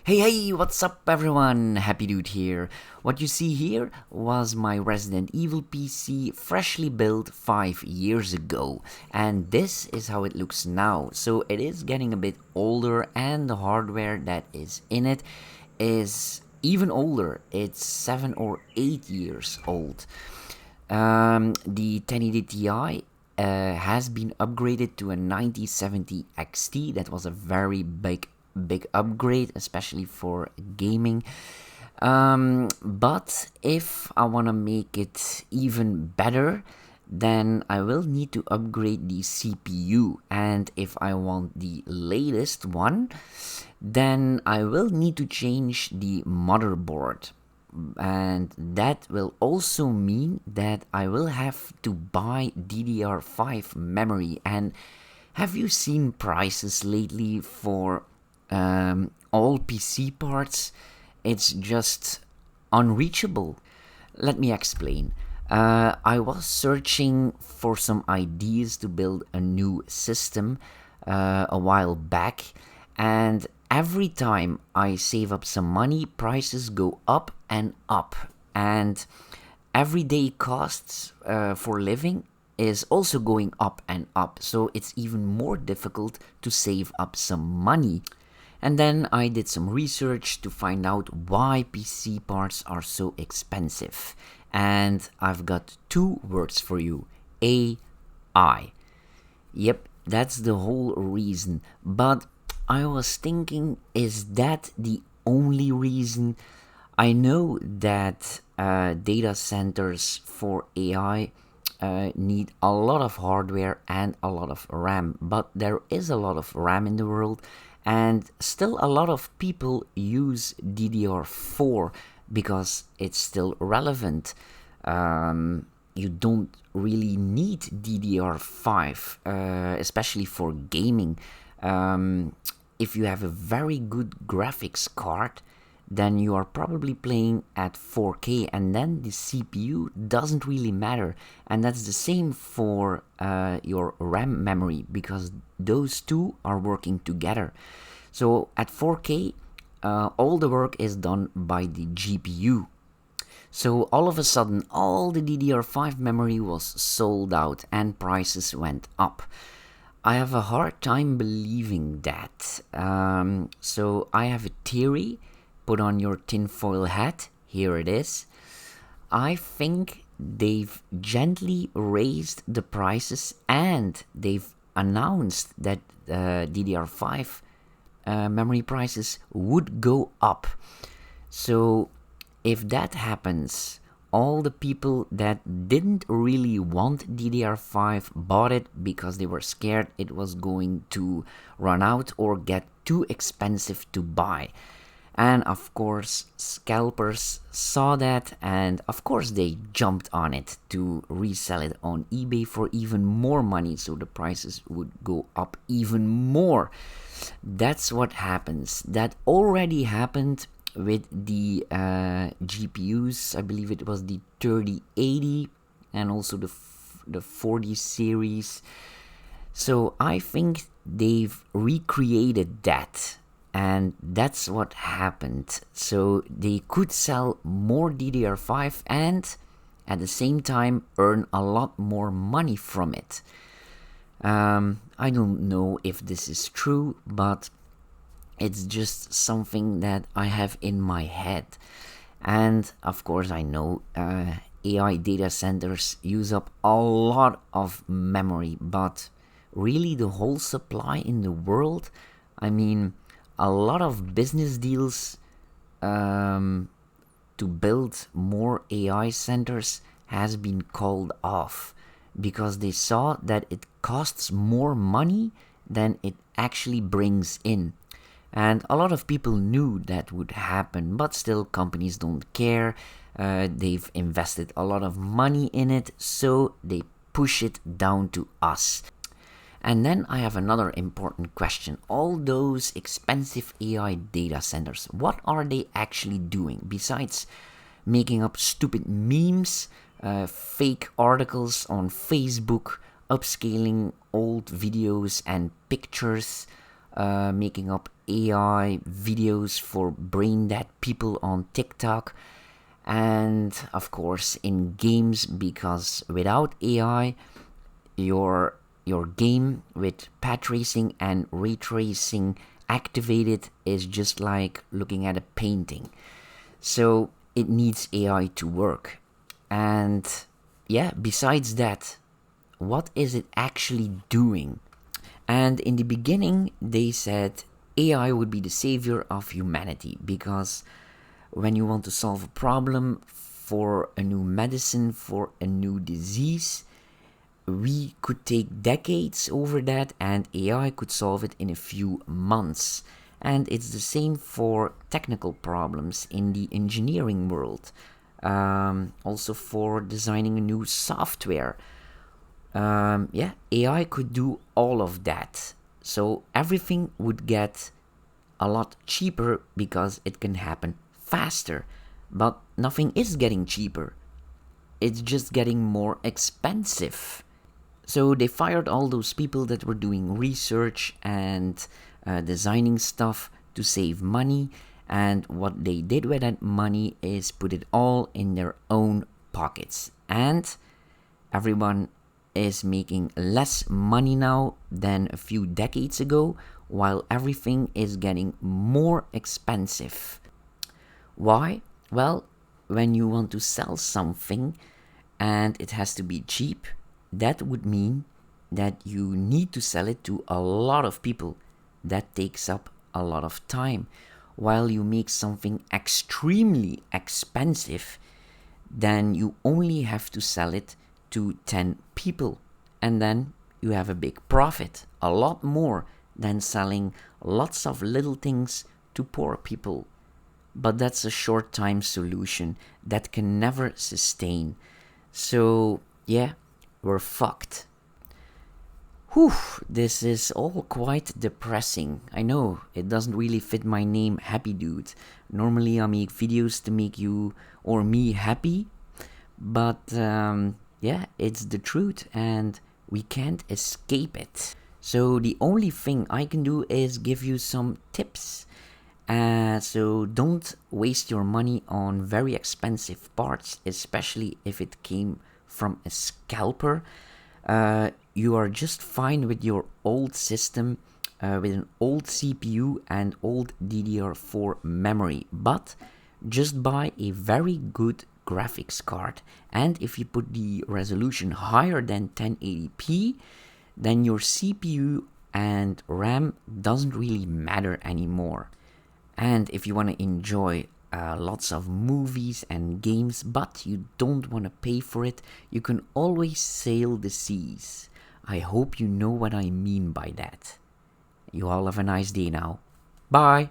Hey, what's up everyone? Happy Dude here. What you see here was my Resident Evil PC freshly built 5 years ago, and this is how it looks now. So it is getting a bit older, and the hardware that is in it is even older. It's 7 or 8 years old. The 1080 Ti has been upgraded to a 9070 XT. That was a very big upgrade, especially for gaming. But if I want to make it even better, then I will need to upgrade the CPU. And if I want the latest one, then I will need to change the motherboard. And that will also mean that I will have to buy DDR5 memory. And have you seen prices lately for all PC parts? It's just unreachable. Let me explain. I was searching for some ideas to build a new system a while back, and every time I save up some money, prices go up and up. And everyday costs for living is also going up and up, so it's even more difficult to save up some money. And then I did some research to find out why PC parts are so expensive. And I've got two words for you: AI. Yep, that's the whole reason. But I was thinking, is that the only reason? I know that data centers for AI need a lot of hardware and a lot of RAM, but there is a lot of RAM in the world, and still a lot of people use DDR4 because it's still relevant. You don't really need DDR5, especially for gaming. If you have a very good graphics card, then you are probably playing at 4K, and then the CPU doesn't really matter. And that's the same for your RAM memory, because those two are working together. So at 4K, all the work is done by the GPU. So all of a sudden, all the DDR5 memory was sold out and prices went up. I have a hard time believing that. So I have a theory. Put on your tinfoil hat. Here it is. I think they've gently raised the prices, and they've announced that DDR5 memory prices would go up. So if that happens, all the people that didn't really want DDR5 bought it because they were scared it was going to run out or get too expensive to buy. And of course, scalpers saw that, and of course they jumped on it to resell it on eBay for even more money, so the prices would go up even more. That's what happens. That already happened with the GPUs. I believe it was the 3080 and also the 40 series. So I think they've recreated that, and that's what happened. So they could sell more DDR5 and at the same time earn a lot more money from it. I don't know if this is true, but it's just something that I have in my head. And of course, I know AI data centers use up a lot of memory, but really the whole supply in the world, I mean, a lot of business deals to build more AI centers has been called off because they saw that it costs more money than it actually brings in. And a lot of people knew that would happen, but still companies don't care. They've invested a lot of money in it, so they push it down to us. And then I have another important question. All those expensive AI data centers, what are they actually doing besides making up stupid memes, fake articles on Facebook, upscaling old videos and pictures, making up AI videos for brain dead people on TikTok, and of course in games, because without AI, your game with path tracing and ray tracing activated is just like looking at a painting. So it needs AI to work. And yeah, besides that, what is it actually doing? And in the beginning, they said AI would be the savior of humanity, because when you want to solve a problem for a new medicine, for a new disease, we could take decades over that and AI could solve it in a few months. And it's the same for technical problems in the engineering world. Also for designing a new software. Yeah, AI could do all of that. So everything would get a lot cheaper because it can happen faster. But nothing is getting cheaper. It's just getting more expensive. So they fired all those people that were doing research and designing stuff to save money. And what they did with that money is put it all in their own pockets. And everyone is making less money now than a few decades ago, while everything is getting more expensive. Why? Well, when you want to sell something and it has to be cheap, that would mean that you need to sell it to a lot of people. That takes up a lot of time. While you make something extremely expensive, then you only have to sell it to 10 people. And then you have a big profit, a lot more than selling lots of little things to poor people. But that's a short time solution that can never sustain. So, yeah, we're fucked. Whew, this is all quite depressing. I know, it doesn't really fit my name, Happy Dude. Normally I make videos to make you or me happy, but yeah, it's the truth and we can't escape it. So the only thing I can do is give you some tips. So don't waste your money on very expensive parts, especially if it came from a scalper. You are just fine with your old system, with an old CPU and old DDR4 memory, but just buy a very good graphics card. And if you put the resolution higher than 1080p, then your CPU and RAM doesn't really matter anymore. And if you want to enjoy lots of movies and games, but you don't want to pay for it, you can always sail the seas. I hope you know what I mean by that. You all have a nice day now. Bye!